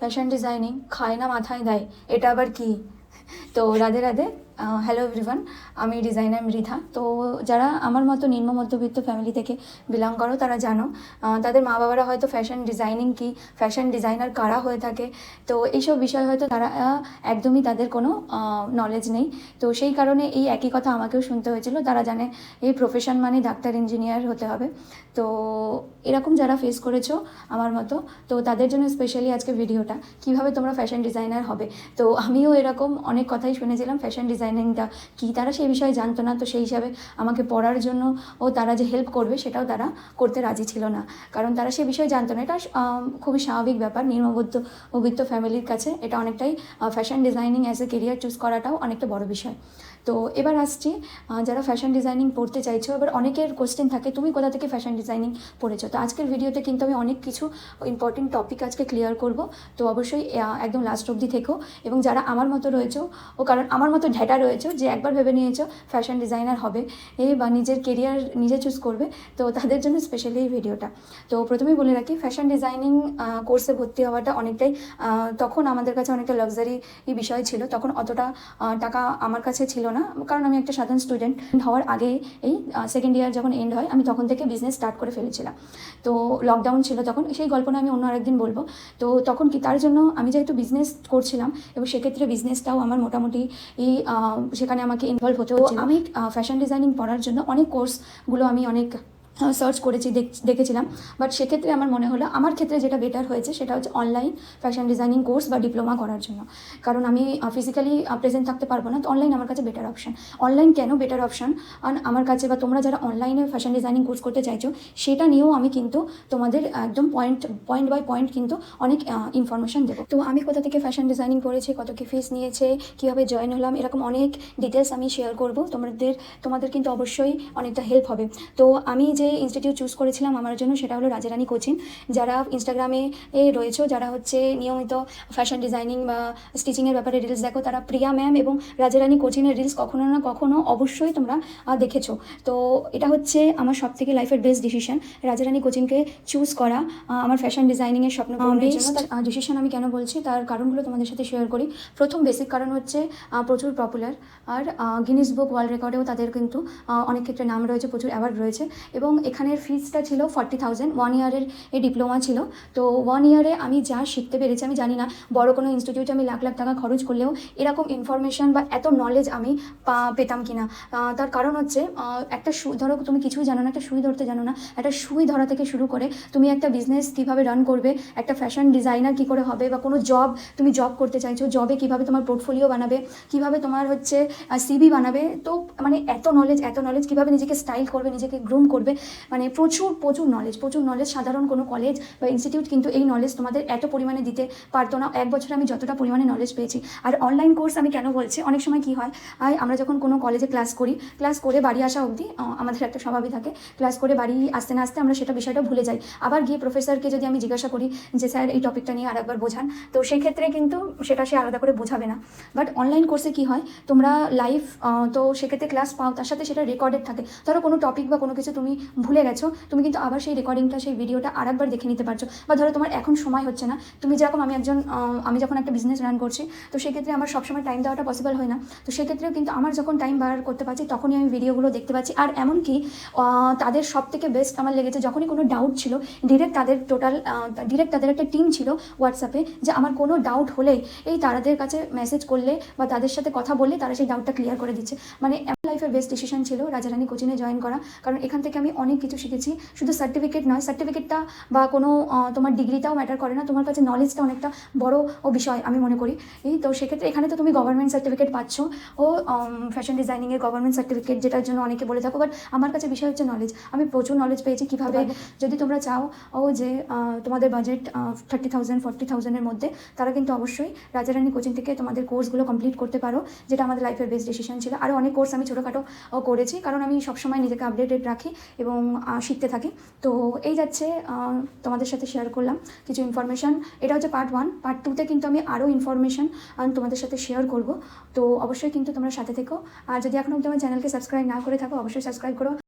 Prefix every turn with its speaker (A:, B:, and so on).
A: Fashion designing খায় না মাথায় দেয়, এটা আবার কি? তো রাধে রাধে, হ্যালো এভরিওয়ান, আমি ডিজাইনার মৃধা। তো যারা আমার মতো নিম্ন মধ্যবিত্ত ফ্যামিলি থেকে বিলং করো তারা জানো, তাদের মা বাবারা হয়তো ফ্যাশন ডিজাইনিং কি, ফ্যাশন ডিজাইনার কারা হয়ে থাকে, তো এইসব বিষয় হয়তো তারা একদমই তাদের কোনো নলেজ নেই। তো সেই কারণে এই একই কথা আমাকেও শুনতে হয়েছিল। তারা জানে এই প্রফেশন মানে ডাক্তার ইঞ্জিনিয়ার হতে হবে। তো এরকম যারা ফেস করেছো আমার মতো, তো তাদের জন্য স্পেশালি আজকে ভিডিওটা, কিভাবে তোমরা ফ্যাশন ডিজাইনার হবে। তো আমিও এরকম অনেক কথাই শুনেছিলাম, ফ্যাশন ডিজাইনিংটা কি তারা সেই বিষয়ে জানতো না। তো সেই হিসাবে আমাকে পড়ার জন্য ও তারা যে হেল্প করবে সেটাও তারা করতে রাজি ছিল না, কারণ তারা সে বিষয়ে জানতো না। এটা খুবই স্বাভাবিক ব্যাপার, নিম্নবিত্ত ফ্যামিলির কাছে এটা অনেকটাই fashion designing as a career choose করাটাও অনেকটা বড় বিষয়। তো এবার আসছি, যারা ফ্যাশন ডিজাইনিং পড়তে চাইছো, এবার অনেকের কোশ্চেন থাকে তুমি কোথা থেকে ফ্যাশন ডিজাইনিং পড়েছো। তো আজকের ভিডিওতে কিন্তু আমি অনেক কিছু ইম্পর্টেন্ট টপিক আজকে ক্লিয়ার করব। তো অবশ্যই একদম লাস্ট অবধি থেকো। এবং যারা আমার মতো রয়েছো, কারণ আমার মতো ঢেটা রয়েছো যে একবার ভেবে নিয়েছো ফ্যাশন ডিজাইনার হবে বা নিজের কেরিয়ার নিজে চুজ করবে, তো তাদের জন্য স্পেশালি এই ভিডিওটা। তো প্রথমেই বলে রাখি, ফ্যাশন ডিজাইনিং কোর্সে ভর্তি হওয়াটা অনেকটাই তখন আমাদের কাছে অনেকটা লাক্সারি বিষয় ছিল। তখন অতটা টাকা আমার কাছে ছিল না, কারণ আমি একটা সাধারণ স্টুডেন্ট। হওয়ার আগে এই সেকেন্ড ইয়ার যখন এন্ড হয়, আমি তখন থেকে বিজনেস স্টার্ট করে ফেলেছিলাম। তো লকডাউন ছিল তখন, সেই গল্পটা আমি অন্য আরেকদিন বলবো। তো তখন কি, তার জন্য আমি যেহেতু বিজনেস করছিলাম এবং সেক্ষেত্রে বিজনেসটাও আমার মোটামুটি সেখানে আমাকে ইনভলভ হতে হচ্ছিল। আমি ফ্যাশন ডিজাইনিং পড়ার জন্য অনেক কোর্সগুলো আমি অনেক সার্চ করেছি, দেখেছিলাম। বাট সেক্ষেত্রে আমার মনে হলো আমার ক্ষেত্রে যেটা বেটার হয়েছে সেটা হচ্ছে অনলাইন ফ্যাশন ডিজাইনিং কোর্স বা ডিপ্লোমা করার জন্য, কারণ আমি ফিজিক্যালি প্রেজেন্ট থাকতে পারবো না। তো অনলাইন আমার কাছে বেটার অপশন। অনলাইন কেন বেটার অপশন আমার কাছে, বা তোমরা যারা অনলাইনে ফ্যাশন ডিজাইনিং কোর্স করতে চাইছো সেটা নিয়েও আমি কিন্তু তোমাদের একদম পয়েন্ট বাই পয়েন্ট কিন্তু অনেক ইনফরমেশন দেবো। তো আমি কোথা থেকে ফ্যাশন ডিজাইনিং করেছি, কত কি ফিস নিয়েছে, কীভাবে জয়েন হলাম, এরকম অনেক ডিটেলস আমি শেয়ার করবো। তোমাদের কিন্তু অবশ্যই অনেকটা হেল্প হবে। তো আমি যে ইনস্টিটিউট চুজ করেছিলাম আমার জন্য সেটা হলো রাজারানী কোচিং। যারা ইনস্টাগ্রামে রয়েছে, যারা হচ্ছে নিয়মিত ফ্যাশন ডিজাইনিং বা স্টিচিংয়ের ব্যাপারে রিলস দেখো, তারা প্রিয়া ম্যাম এবং রাজারানী কোচিংয়ের রিলস কখনো না কখনো অবশ্যই তোমরা দেখেছো। তো এটা হচ্ছে আমার সব থেকে লাইফের বেস্ট ডিসিশন, রাজারানী কোচিংকে চুজ করা আমার ফ্যাশন ডিজাইনিংয়ের স্বপ্ন পূরণের জন্য। ডিসিশন আমি কেন বলছি তার কারণগুলো তোমাদের সাথে শেয়ার করি। প্রথম বেসিক কারণ হচ্ছে প্রচুর পপুলার, আর গিনিস বুক ওয়ার্ল্ড রেকর্ডেও তাদের কিন্তু অনেক ক্ষেত্রে নাম রয়েছে, প্রচুর অ্যাওয়ার্ড রয়েছে। এবং এখানের ফিসটা ছিল 40,000, 1 ইয়ারের এই ডিপ্লোমা ছিল। তো 1 ইয়ারে আমি যা শিখতে পেরেছি, আমি জানি না বড় কোনো ইনস্টিটিউটে আমি লাখ লাখ টাকা খরচ করলেও এরকম ইনফরমেশন বা এত নলেজ আমি পেতাম কিনা। তার কারণ হচ্ছে একটা ধরো তুমি কিছুই জানো না, একটা সুই ধরতে জানো না, একটা সুই ধরা থেকে শুরু করে তুমি একটা বিজনেস কীভাবে রান করবে, একটা ফ্যাশন ডিজাইনার কী করে হবে, বা কোনো তুমি জব করতে চাইছো, জবে কীভাবে তোমার পোর্টফোলিও বানাবে, কীভাবে তোমার হচ্ছে সিভি বানাবে। তো মানে এত নলেজ কীভাবে নিজেকে স্টাইল করবে, নিজেকে গ্রুম করবে, মানে প্রচুর নলেজ। সাধারণ কোনো কলেজ বা ইনস্টিটিউট কিন্তু এই নলেজ তোমাদের এত পরিমাণে দিতে পারতো না। এক বছরে আমি যতটা পরিমাণে নলেজ পেয়েছি। আর অনলাইন কোর্স আমি কেন বলছি, অনেক সময় কী হয়, আমরা যখন কোনো কলেজে ক্লাস করে বাড়ি আসা অবধি আমাদের একটা স্বভাবই থাকে, ক্লাস করে বাড়ি আসতে না আসতে আমরা বিষয়টা ভুলে যাই। আবার গিয়ে প্রফেসরকে যদি আমি জিজ্ঞাসা করি যে স্যার এই টপিকটা নিয়ে আরেকবার বোঝান, তো সেই ক্ষেত্রে কিন্তু সেটা সে আলাদা করে বোঝাবে না। বাট অনলাইন কোর্সে কী হয়, তোমরা লাইভ তো সেক্ষেত্রে ক্লাস পাও, তার সাথে সেটা রেকর্ডেড থাকে। ধরো কোনো টপিক বা কোনো কিছু তুমি ভুলে গেছো, তুমি কিন্তু আবার সেই রেকর্ডিংটা, সেই ভিডিওটা আরেকবার দেখে নিতে পারছো। বা ধরো তোমার এখন সময় হচ্ছে না, তুমি যেরকম আমি যখন একটা বিজনেস রান করছি, তো সেক্ষেত্রে আমার সবসময় টাইম দেওয়াটা পসিবল হয় না। তো সেক্ষেত্রেও কিন্তু আমার যখন টাইম বার করতে পারছি তখনই আমি ভিডিওগুলো দেখতে পাচ্ছি। আর এমনকি তাদের সব থেকে বেস্ট আমার লেগেছে, যখনই কোনো ডাউট ছিল ডিরেক্ট তাদের একটা টিম ছিল হোয়াটসঅ্যাপে, যে আমার কোনো ডাউট হলেই তাদের কাছে মেসেজ করলে বা তাদের সাথে কথা বললে তারা সেই ডাউটটা ক্লিয়ার করে দিচ্ছে। মানে লাইফের বেস্ট ডিসিশন ছিল রাজারানী কোচিংয়ে জয়েন করা, কারণ এখান থেকে আমি অনেক কিছু শিখেছি। শুধু সার্টিফিকেট নয়, সার্টিফিকেটটা বা কোনো তোমার ডিগ্রিটাও ম্যাটার করে না, তোমার কাছে নলেজটা অনেকটা বড় বিষয় আমি মনে করি। তো সেক্ষেত্রে এখানে তো তুমি গভর্নমেন্ট সার্টিফিকেট পাচ্ছ, ফ্যাশন ডিজাইনিংয়ের গভর্নমেন্ট সার্টিফিকেট, যেটার জন্য অনেকে বলে থাকো। বাট আমার কাছে বিষয় হচ্ছে নলেজ। আমি প্রচুর নলেজ পেয়েছি কীভাবে, যদি তোমরা চাও যে তোমাদের বাজেট 30,000 40,000-এর মধ্যে, তারা কিন্তু অবশ্যই রাজারানী কোচিং থেকে তোমাদের কোর্সগুলো কমপ্লিট করতে পারো, যেটা আমাদের লাইফের বেস্ট ডিসিশন ছিল। আরও অনেক কোর্স আমি ছোটোখাটো করেছি, কারণ আমি সবসময় নিজেকে আপডেটেড রাখি এবং শিখতে থাকি। তো এই যাচ্ছে তোমাদের সাথে শেয়ার করলাম কিছু ইনফরমেশান। এটা হচ্ছে পার্ট 1। পার্ট 2-তে কিন্তু আমি আরও ইনফরমেশান তোমাদের সাথে শেয়ার করব। তো অবশ্যই কিন্তু তোমরা সাথে থেকো। আর যদি এখনও তোমার চ্যানেলকে সাবস্ক্রাইব না করে থাকো, অবশ্যই সাবস্ক্রাইব করো।